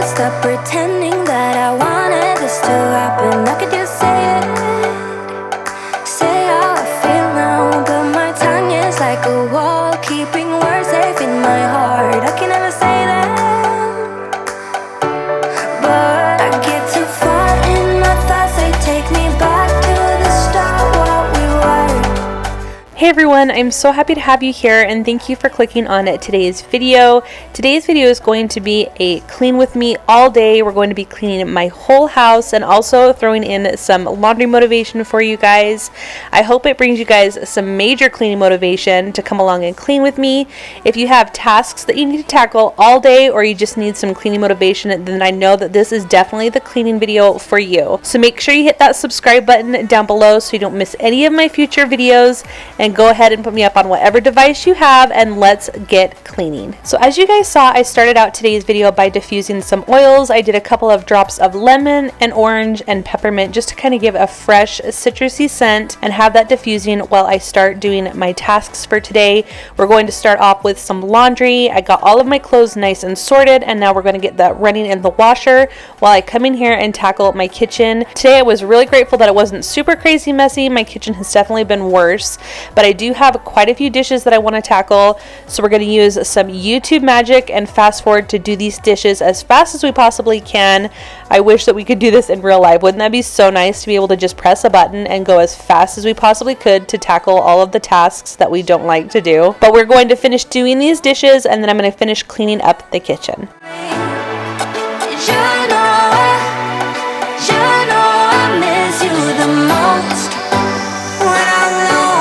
stop pretending that I wanted this to happen. I could just say it, say how I feel now, but my tongue is like a wall, keeping words safe in my heart. I can never say them, but I get too far in my thoughts. They take me back to the start, what we were. Hey everyone, I'm so happy to have you here and thank you for clicking on today's video. Today's video is going to be a clean with me all day. We're going to be cleaning my whole house and also throwing in some laundry motivation for you guys. I hope it brings you guys some major cleaning motivation to come along and clean with me. If you have tasks that you need to tackle all day or you just need some cleaning motivation, then I know that this is definitely the cleaning video for you. So make sure you hit that subscribe button down below so you don't miss any of my future videos, and go ahead and put me up on whatever device you have, and let's get cleaning. So as you guys saw, I started out today's video by diffusing some oils. I did a couple of drops of lemon and orange and peppermint just to kind of give a fresh citrusy scent and have that diffusing while I start doing my tasks for today. We're going to start off with some laundry. I got all of my clothes nice and sorted, and now we're going to get that running in the washer while I come in here and tackle my kitchen. Today I was really grateful that it wasn't super crazy messy. My kitchen has definitely been worse, but I do have quite a few dishes that I want to tackle, so we're going to use some YouTube magic and fast forward to do these dishes as fast as we possibly can. I wish that we could do this in real life. Wouldn't that be so nice to be able to just press a button and go as fast as we possibly could to tackle all of the tasks that we don't like to do? But we're going to finish doing these dishes, and then I'm going to finish cleaning up the kitchen. I miss you the most when I'm lonely.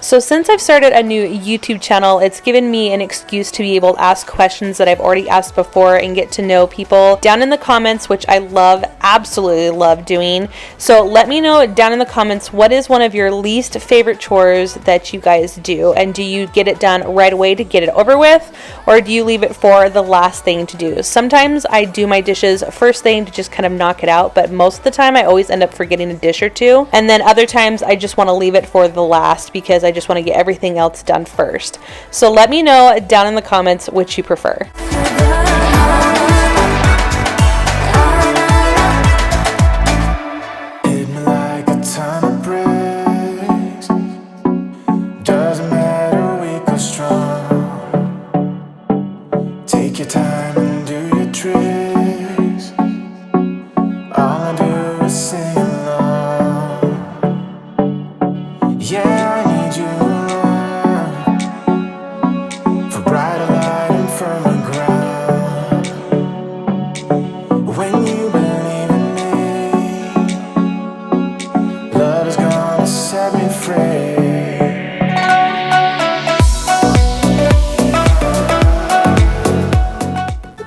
So since I've started a new YouTube channel, it's given me an excuse to be able to ask questions that I've already asked before and get to know people down in the comments, which I love, absolutely love doing. So let me know down in the comments, what is one of your least favorite chores that you guys do? And do you get it done right away to get it over with? Or do you leave it for the last thing to do? Sometimes I do my dishes first thing to just kind of knock it out, but most of the time I always end up forgetting a dish or two. And then other times I just want to leave it for the last because I just want to get everything else done first. So let me know down in the comments which you prefer. Take your time and do your tricks. All I do is sing along. Yeah, I need you around for brighter light and firmer ground. When you believe in me, love is gonna set me free.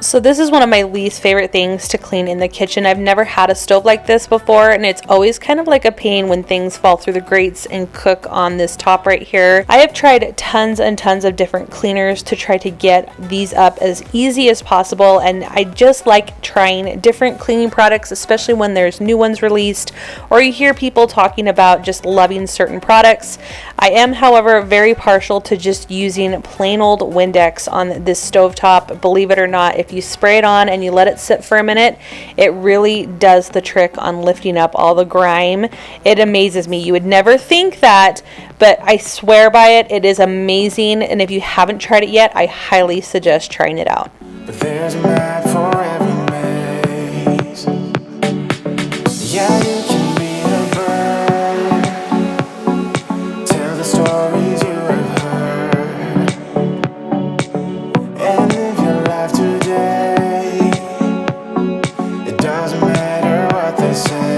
So this is one of my least favorite things to clean in the kitchen. I've never had a stove like this before, and it's always kind of like a pain when things fall through the grates and cook on this top right here. I have tried tons and tons of different cleaners to try to get these up as easy as possible, and I just like trying different cleaning products, especially when there's new ones released or you hear people talking about just loving certain products. I am, however, very partial to just using plain old Windex on this stovetop. Believe it or not, if you spray it on and you let it sit for a minute, it really does the trick on lifting up all the grime. It amazes me. You would never think that, but I swear by it. It is amazing, and if you haven't tried it yet, I highly suggest trying it out. But there's a map for every maze. Yeah, you can be a bird, tell the stories you have heard, and live your life today. It doesn't matter what they say.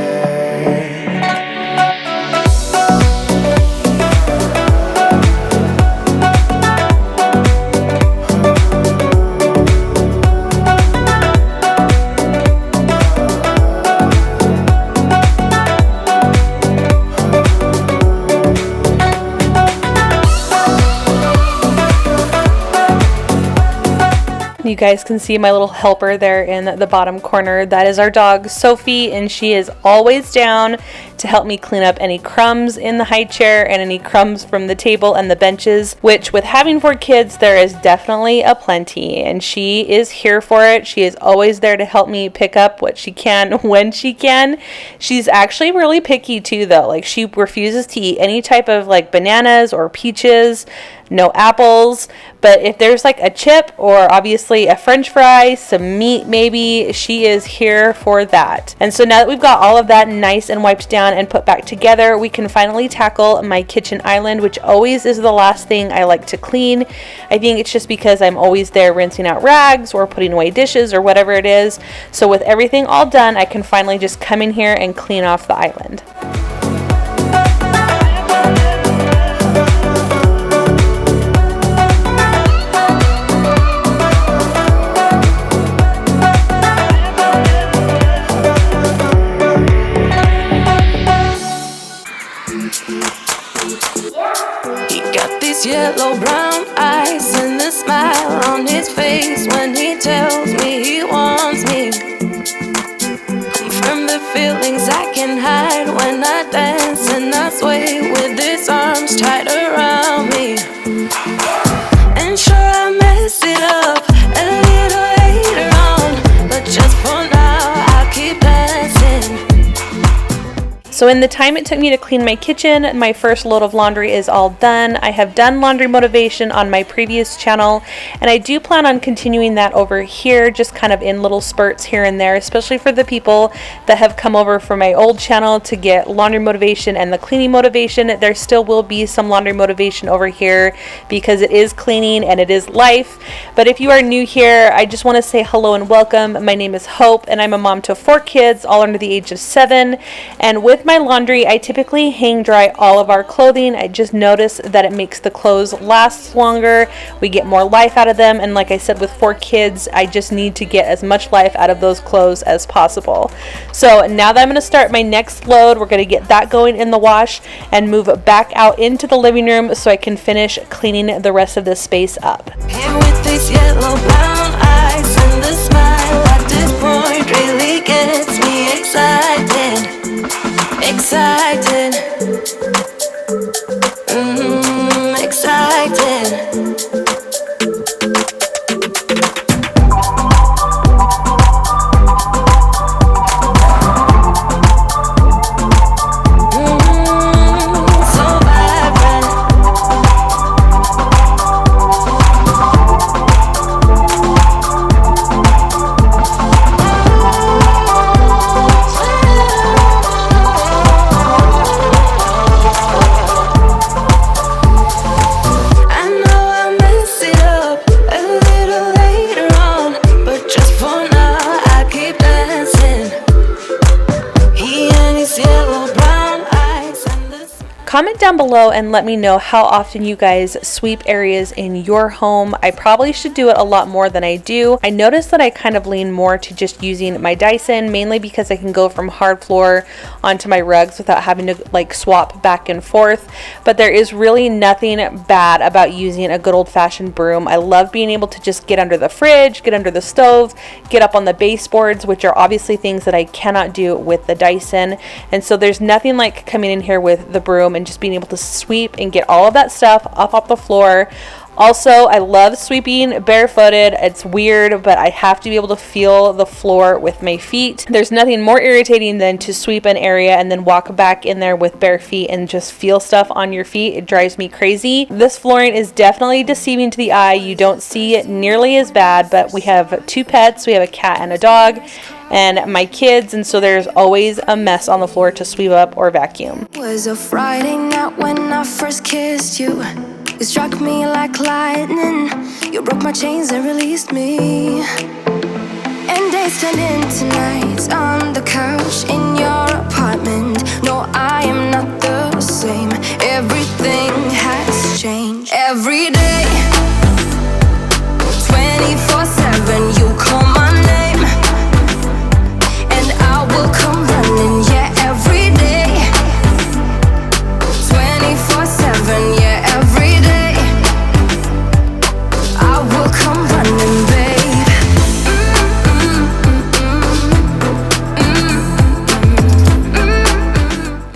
You guys can see my little helper there in the bottom corner. That is our dog, Sophie, and she is always down to help me clean up any crumbs in the high chair and any crumbs from the table and the benches, which with having 4 kids, there is definitely a plenty, and she is here for it. She is always there to help me pick up what she can when she can. She's actually really picky too, though. Like, she refuses to eat any type of like bananas or peaches, no apples, but if there's like a chip or obviously a french fry, some meat maybe, she is here for that. And so now that we've got all of that nice and wiped down and put back together, we can finally tackle my kitchen island, which always is the last thing I like to clean. I think it's just because I'm always there rinsing out rags or putting away dishes or whatever it is. So with everything all done, I can finally just come in here and clean off the island. Yellow brown eyes and the smile on his face when he tells me he wants me. From the feelings I can hide when I dance and I sway with his arms tight around me. And sure I mess it up a little later on, but just for now I'll keep dancing. So in the time it took me to clean my kitchen, my first load of laundry is all done. I have done laundry motivation on my previous channel, and I do plan on continuing that over here, just kind of in little spurts here and there, especially for the people that have come over from my old channel to get laundry motivation and the cleaning motivation. There still will be some laundry motivation over here because it is cleaning and it is life. But if you are new here, I just want to say hello and welcome. My name is Hope, and I'm a mom to 4 kids, all under the age of 7. And with my laundry, I typically hang dry all of our clothing. I just notice that it makes the clothes last longer. We get more life out of them, and like I said, with 4 kids, I just need to get as much life out of those clothes as possible. So now that I'm going to start my next load, we're going to get that going in the wash and move back out into the living room so I can finish cleaning the rest of this space up. And with these yellow brown eyes and the smile at this point really gets me excited. Excited, excited. Comment down below and let me know how often you guys sweep areas in your home. I probably should do it a lot more than I do. I noticed that I kind of lean more to just using my Dyson, mainly because I can go from hard floor onto my rugs without having to like swap back and forth. But there is really nothing bad about using a good old-fashioned broom. I love being able to just get under the fridge, get under the stove, get up on the baseboards, which are obviously things that I cannot do with the Dyson. And so there's nothing like coming in here with the broom and just being able to sweep and get all of that stuff up off the floor. Also, I love sweeping barefooted. It's weird, but I have to be able to feel the floor with my feet. There's nothing more irritating than to sweep an area and then walk back in there with bare feet and just feel stuff on your feet. It drives me crazy. This flooring is definitely deceiving to the eye. You don't see it nearly as bad, but we have 2 pets. We have a cat and a dog, and my kids, and so there's always a mess on the floor to sweep up or vacuum. It was a Friday night when I first kissed you. You struck me like lightning. You broke my chains and released me. And days turned into nights on the couch in your apartment. No, I am not the same. Everything has changed. Every day, 24/7, you call my name, and I will come running. Yeah, every day, 24/7. Yeah, every day, I will come running, babe.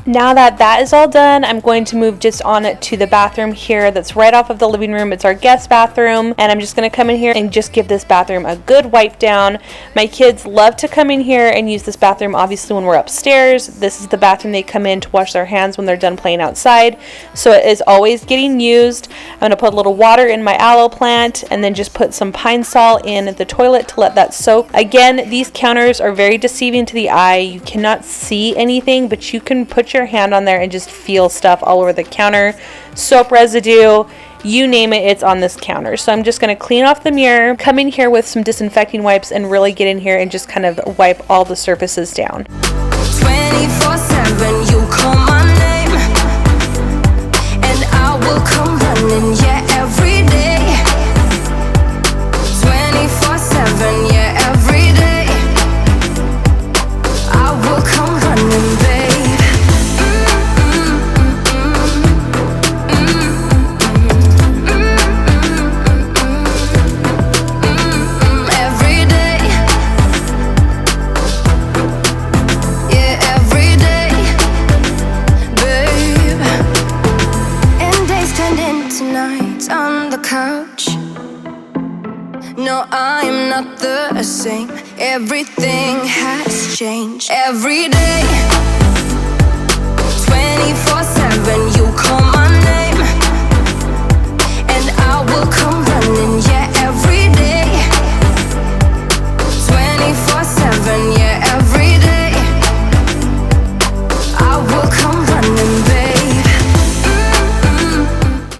Now that that is all done, I'm going to move just on to the bathroom here that's right off of the living room. It's our guest bathroom, and I'm just going to come in here and just give this bathroom a good wipe down. My kids love to come in here and use this bathroom, obviously, when we're upstairs. This is the bathroom they come in to wash their hands when they're done playing outside, so it is always getting used. I'm going to put a little water in my aloe plant and then just put some pine sol in the toilet to let that soak. Again, these counters are very deceiving to the eye. You cannot see anything, but you can put your hand on there and just feel stuff all over the counter. Soap residue, you name it, it's on this counter. So I'm just going to clean off the mirror, come in here with some disinfecting wipes, and really get in here and just kind of wipe all the surfaces down. 24/7, you call my name, and I will come running, yeah, every day. 24/7, yeah, every day. I will come running, babe. Every day. Yeah, every day, babe. And days turned into nights on the couch. No, I am not the same. Everything has changed. Every day, 24/7, you call my name, and I will come running, yeah, every day. 24/7, yeah, every day. I will come running, babe.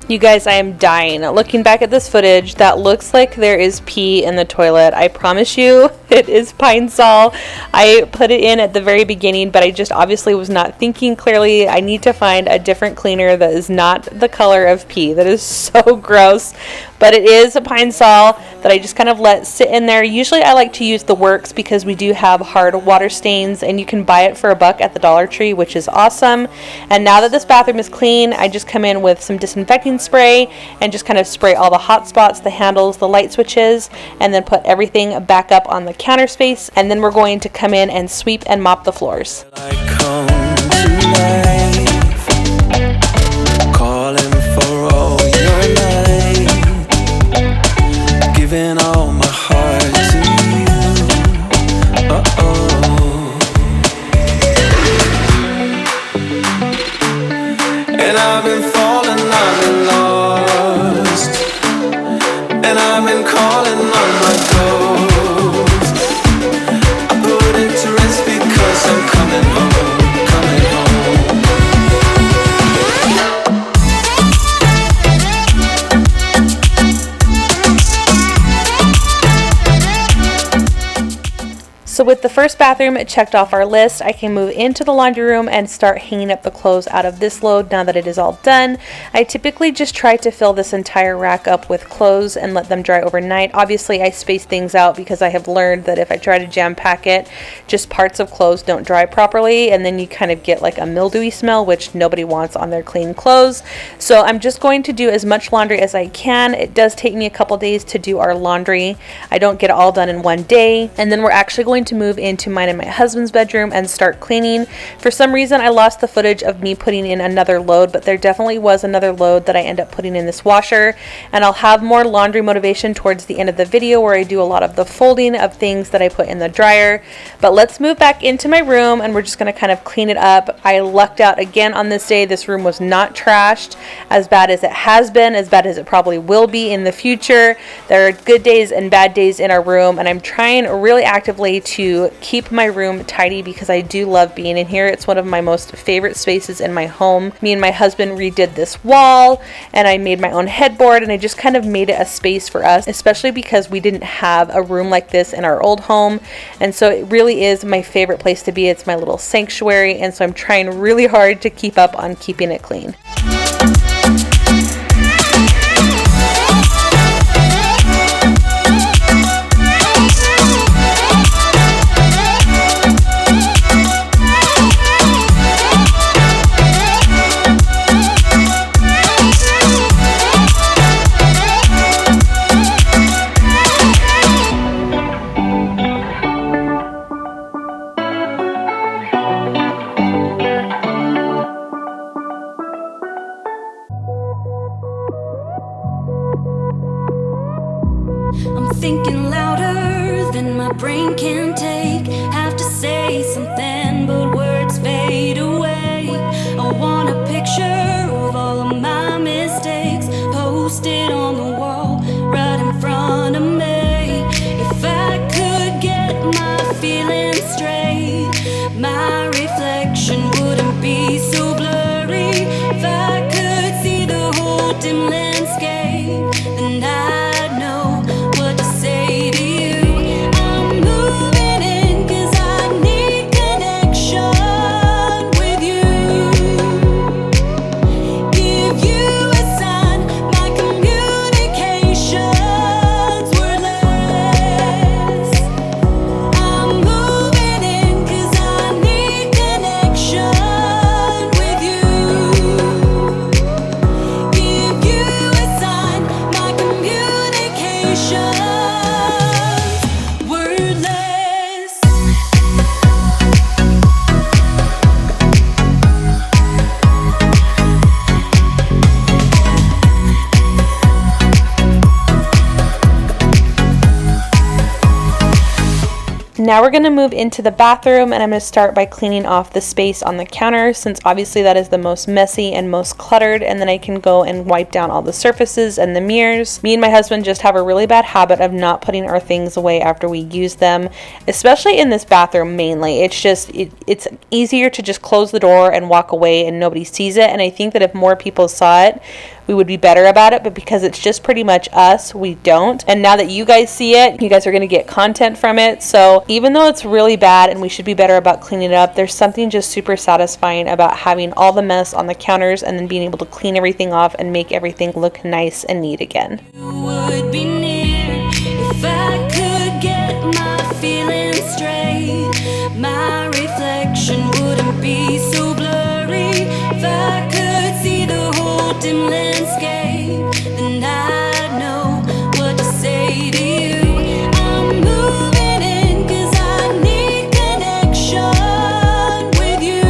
You guys, I am dying. Looking back at this footage, that looks like there is pee in the toilet. I promise you, it is pine sol. I put it in at the very beginning, but I just obviously was not thinking clearly. I need to find a different cleaner that is not the color of pee. That is so gross. But it is a pine sol that I just kind of let sit in there. Usually I like to use the Works because we do have hard water stains, and you can buy it for $1 at the Dollar Tree, which is awesome. And now that this bathroom is clean, I just come in with some disinfecting spray and just kind of spray all the hot spots, the handles, the light switches, and then put everything back up on the counter space. And then we're going to come in and sweep and mop the floors. I come to life, calling for all your light, giving all my heart to you. And I've been falling, I've been lost, and I've been calling on my ghost. I put it to rest because I'm coming home, coming home. So with the first bathroom checked off our list, I can move into the laundry room and start hanging up the clothes out of this load now that it is all done. I typically just try to fill this entire rack up with clothes and let them dry overnight. Obviously, I space things out because I have learned that if I try to jam pack it, just parts of clothes don't dry properly, and then you kind of get like a mildewy smell, which nobody wants on their clean clothes. So I'm just going to do as much laundry as I can. It does take me a couple days to do our laundry. I don't get it all done in one day. And then we're actually going to move into mine and my husband's bedroom and start cleaning. For some reason, I lost the footage of me putting in another load, but there definitely was another load that I end up putting in this washer. And I'll have more laundry motivation towards the end of the video where I do a lot of the folding of things that I put in the dryer. But let's move back into my room and we're just going to kind of clean it up. I lucked out again on this day. This room was not trashed as bad as it has been, as bad as it probably will be in the future. There are good days and bad days in our room, and I'm trying really actively to keep my room tidy because I do love being in here. It's one of my most favorite spaces in my home. Me and my husband redid this wall, and I made my own headboard, and I just kind of made it a space for us, especially because we didn't have a room like this in our old home. And so it really is my favorite place to be. It's my little sanctuary, and so I'm trying really hard to keep up on keeping it clean. thinking louder than my brain can take. Have to say something, but words fade away. I want a picture of all of my mistakes, posted on the wall right in front of me. If I could get my feelings straight, my reflection wouldn't be so blurry. If I could see the whole dim landscape, then I'd know what to say to you. I'm moving in 'cause I need connection with you. Give you a sign, my communication's wordless. I'm moving in 'cause I need connection with you. Give you a sign, my communication's wordless. Now we're going to move into the bathroom, and I'm going to start by cleaning off the space on the counter, since obviously that is the most messy and most cluttered, and then I can go and wipe down all the surfaces and the mirrors. Me and my husband just have a really bad habit of not putting our things away after we use them, especially in this bathroom mainly. It's just, it's easier to just close the door and walk away and nobody sees it, and I think that if more people saw it, we would be better about it, but because it's just pretty much us, we don't. And now that you guys see it, you guys are going to get content from it. So even though it's really bad and we should be better about cleaning it up, there's something just super satisfying about having all the mess on the counters and then being able to clean everything off and make everything look nice and neat again. Would be near if I could get my feelings straight. My reflection wouldn't be so blurry. If I could see the whole dim landscape, then I'd know what to say to you. I'm moving in 'cause I need connection with you.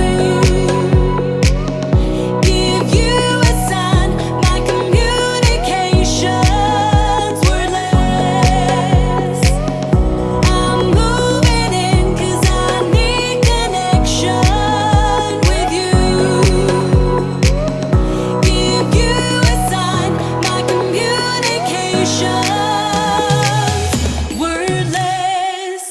Give you a sign, my communication's wordless. I'm moving in 'cause I need connection with you. Give you a sign, my communication's wordless.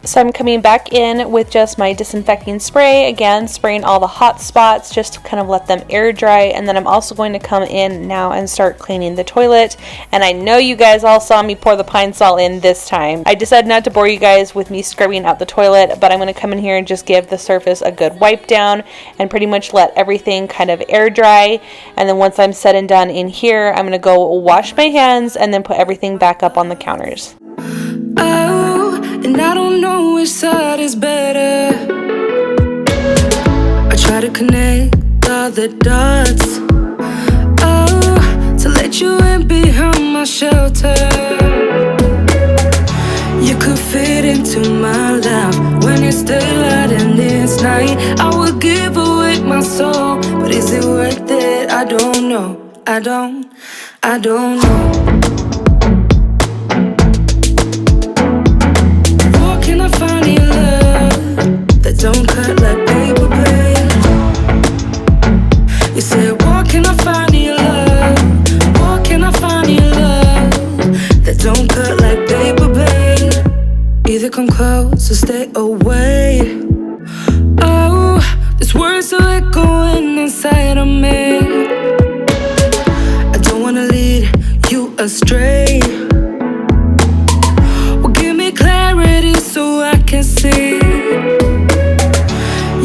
So I'm coming back in with just my disinfecting spray, again spraying all the hot spots just to kind of let them air dry, and then I'm also going to come in now and start cleaning the toilet. And I know you guys all saw me pour the Pine Sol in this time. I decided not to bore you guys with me scrubbing out the toilet, but I'm going to come in here and just give the surface a good wipe down and pretty much let everything kind of air dry. And then once I'm said and done in here, I'm going to go wash my hands and then put everything back up on the counters. Oh, and I don't know which side is better. I try to connect all the dots. Oh, to let you in behind my shelter. You could fit into my life when it's daylight and it's night. I would give away my soul, but is it worth it? I don't know. I don't know. Can I find your love that don't cut like paper blade? You said, what can I find your love? What can I find your love that don't cut like paper blade? Either come close or stay away. Oh, these words are echoing inside of me. I don't wanna lead you astray. Clarity so I can see.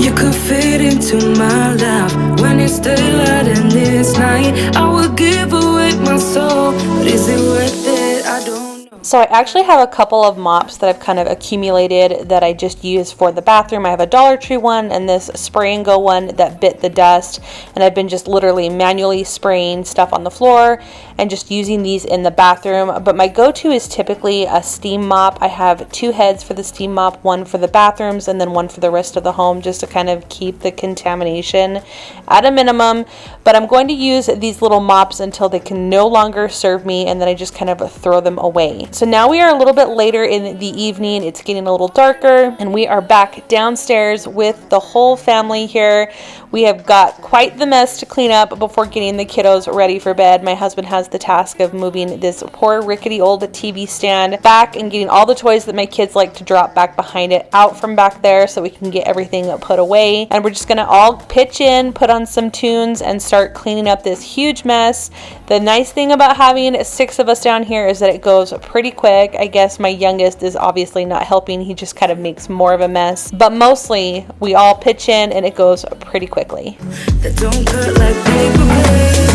You could fit into my life when it's daylight and it's night. I would give away my soul, but is it worth it? I don't know. So I actually have a couple of mops that I've kind of accumulated that I just use for the bathroom. I have a Dollar Tree one and this spray and go one that bit the dust, and I've been just literally manually spraying stuff on the floor and just using these in the bathroom. But my go-to is typically a steam mop. I have 2 heads for the steam mop, one for the bathrooms and then one for the rest of the home, just to kind of keep the contamination at a minimum. But I'm going to use these little mops until they can no longer serve me, and then I just kind of throw them away. So now we are a little bit later in the evening. It's getting a little darker and we are back downstairs with the whole family here. We have got quite the mess to clean up before getting the kiddos ready for bed. My husband has the task of moving this poor rickety old TV stand back and getting all the toys that my kids like to drop back behind it out from back there so we can get everything put away. And we're just gonna all pitch in, put on some tunes, and start cleaning up this huge mess. The nice thing about having 6 of us down here is that it goes pretty quick. I guess my youngest is obviously not helping. He just kind of makes more of a mess. But mostly we all pitch in and it goes pretty quickly. That don't cut like paper plate.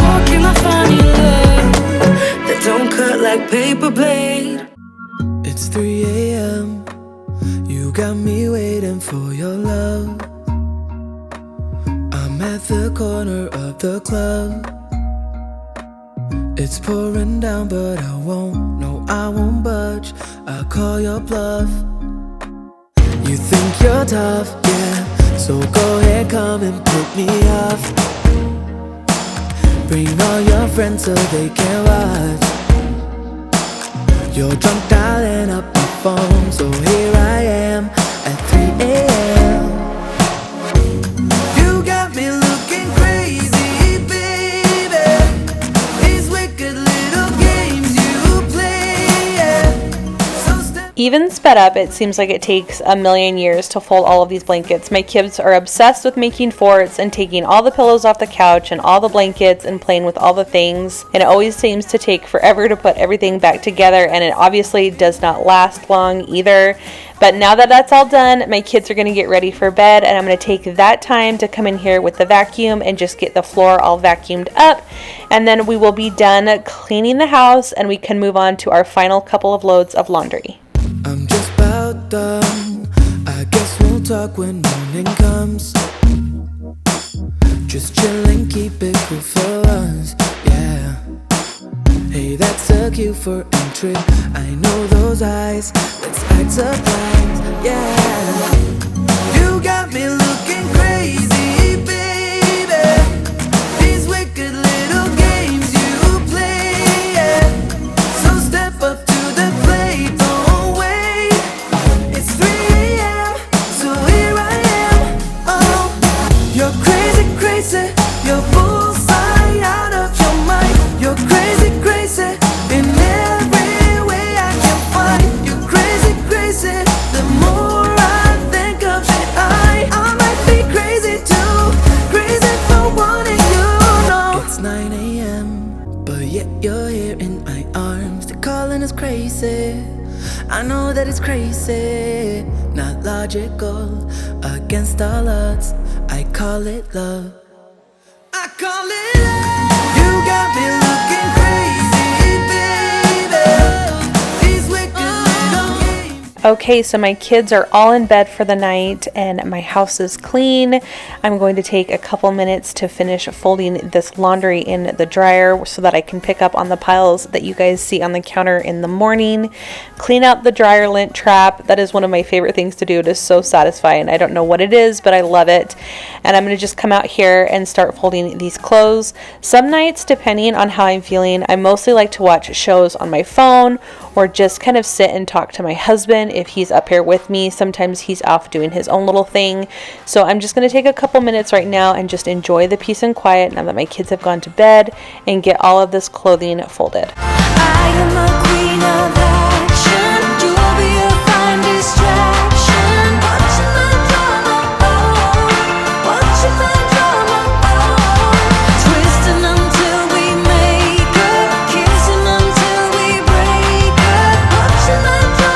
Walking my funny love that don't cut like paper blade. It's 3 a.m. You got me waiting for your love. I'm at the corner of the club. It's pouring down, but I won't budge. I'll call your bluff. You think you're tough, yeah, so go ahead, come and pick me up. Bring all your friends so they can watch. You're drunk dialing up my phone, so here I am at 3 a.m. You got me looking crazy, baby. These wicked little games you play, yeah. So Even sped up, it seems like it takes a million years to fold all of these blankets. My kids are obsessed with making forts and taking all the pillows off the couch and all the blankets and playing with all the things. And it always seems to take forever to put everything back together, and it obviously does not last long either. But now that that's all done, my kids are going to get ready for bed, and I'm going to take that time to come in here with the vacuum and just get the floor all vacuumed up. And then we will be done cleaning the house and we can move on to our final couple of loads of laundry. I'm just about done. I guess we'll talk when morning comes. Just chilling, keep it cool for us, yeah. Hey, that's a cue for entry. I know those eyes. Let's act surprised, yeah. You got me looking crazy, baby. These wicked little games you play, yeah. So step up to the plate, don't wait. It's 3 a.m., so here I am. Oh, you're crazy, crazy. You're bullseye out of your mind. You're crazy, crazy in every way I can find. You're crazy, crazy. The more I think of it, I might be crazy too. Crazy for wanting you, no. It's 9 a.m., but yet you're here in my arms. They're calling us crazy. I know that it's crazy, not logical, against all odds. I call it love. I call it love. You got me looking crazy, baby. These wicked little games. Okay, so my kids are all in bed for the night and my house is clean. I'm going to take a couple minutes to finish folding this laundry in the dryer so that I can pick up on the piles that you guys see on the counter in the morning. Clean out the dryer lint trap. That is one of my favorite things to do. It is so satisfying. I don't know what it is, but I love it. And I'm going to just come out here and start folding these clothes. Some nights, depending on how I'm feeling, I mostly like to watch shows on my phone or just kind of sit and talk to my husband if he's up here with me. Sometimes he's off doing his own little thing. So I'm just going to take a couple minutes right now and just enjoy the peace and quiet now that my kids have gone to bed and get all of this clothing folded. I am a queen of action. You'll be a fine distraction. Watching my drama, oh. Watching my drama, oh. Twisting until we make up. Kissing until we break up. Watching my drama.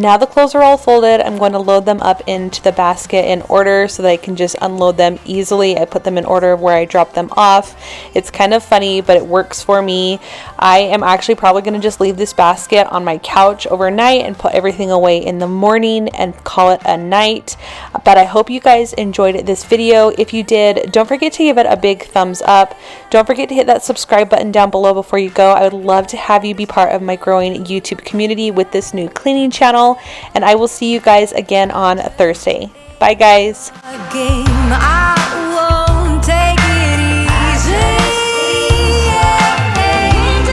now the clothes are all folded, I'm going to load them up into the basket in order so that I can just unload them easily. I put them in order of where I drop them off. It's kind of funny, but it works for me. I am actually probably going to just leave this basket on my couch overnight and put everything away in the morning and call it a night. But I hope you guys enjoyed this video. If you did, don't forget to give it a big thumbs up. Don't forget to hit that subscribe button down below before you go. I would love to have you be part of my growing YouTube community with this new cleaning channel, and I will see you guys again on Thursday. Bye guys. Game.